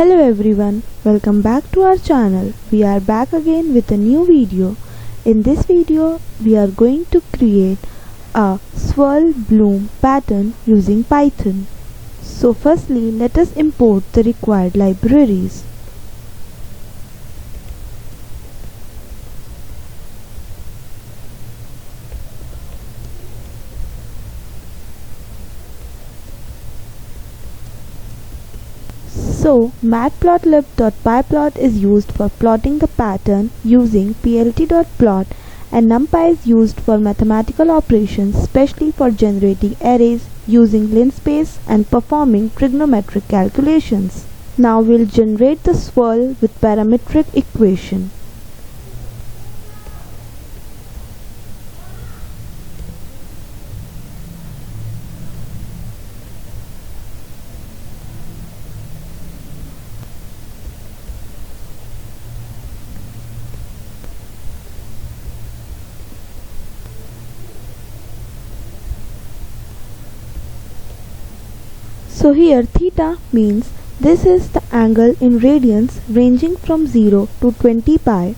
Hello everyone, welcome back to our channel. We are back again with a new video. In this video, we are going to create a swirl bloom pattern using Python. So firstly, let us import the required libraries. So, matplotlib.pyplot is used for plotting the pattern using plt.plot, and numpy is used for mathematical operations, especially for generating arrays using linspace and performing trigonometric calculations. Now we'll generate the swirl with parametric equation. So here theta means this is the angle in radians ranging from 0 to 20 pi,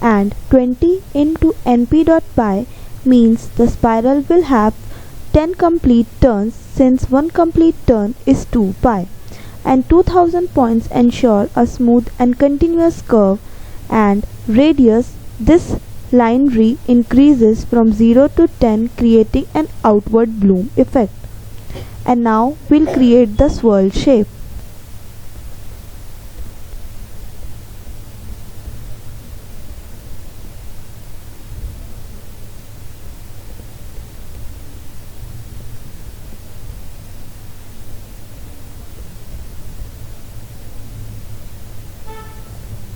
and 20 into np.pi means the spiral will have 10 complete turns since one complete turn is 2 pi, and 2000 points ensure a smooth and continuous curve, and radius this line increases from 0 to 10, creating an outward bloom effect. And now we'll create the swirl shape.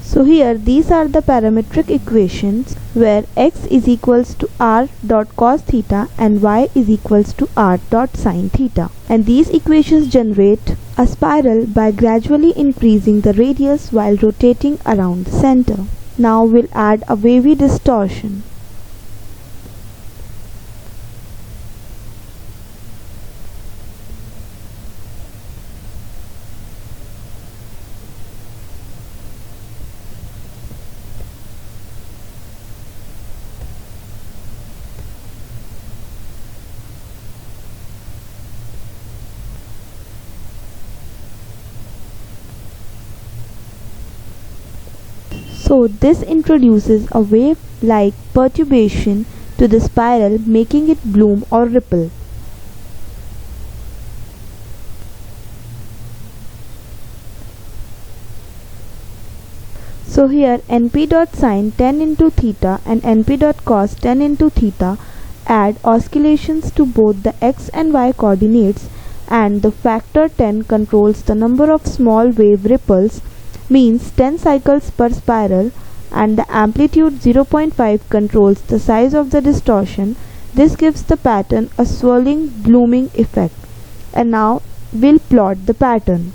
So here these are the parametric equations where x is equals to r dot cos theta and y is equals to r dot sin theta. And these equations generate a spiral by gradually increasing the radius while rotating around the center. Now we'll add a wavy distortion. So this introduces a wave-like perturbation to the spiral, making it bloom or ripple. So here np.sin 10 into theta and np.cos 10 into theta add oscillations to both the x and y coordinates, and the factor 10 controls the number of small wave ripples, means 10 cycles per spiral, and the amplitude 0.5 controls the size of the distortion. This gives the pattern a swirling blooming effect. And now we'll plot the pattern.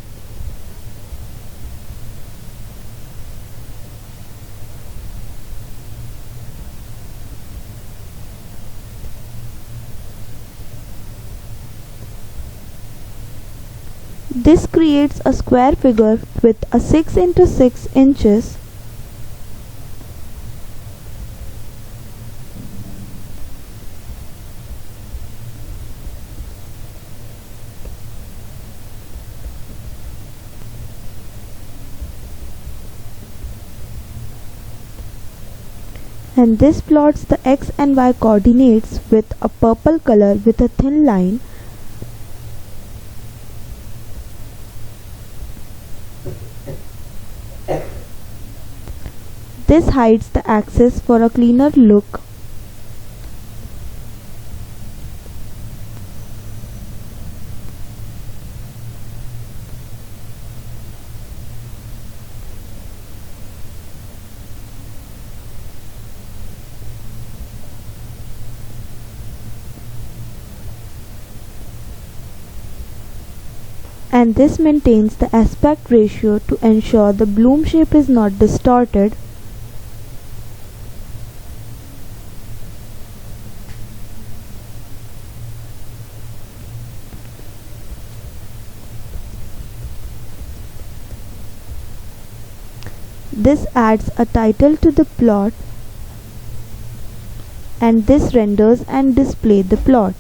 This creates a square figure with a 6 into 6 inches and this plots the x and y coordinates with a purple color with a thin line. This hides the axis for a cleaner look. And this maintains the aspect ratio to ensure the bloom shape is not distorted. This adds a title to the plot, and this renders and displays the plot.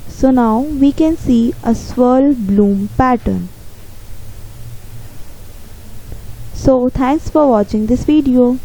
So now we can see a swirl bloom pattern. So thanks for watching this video.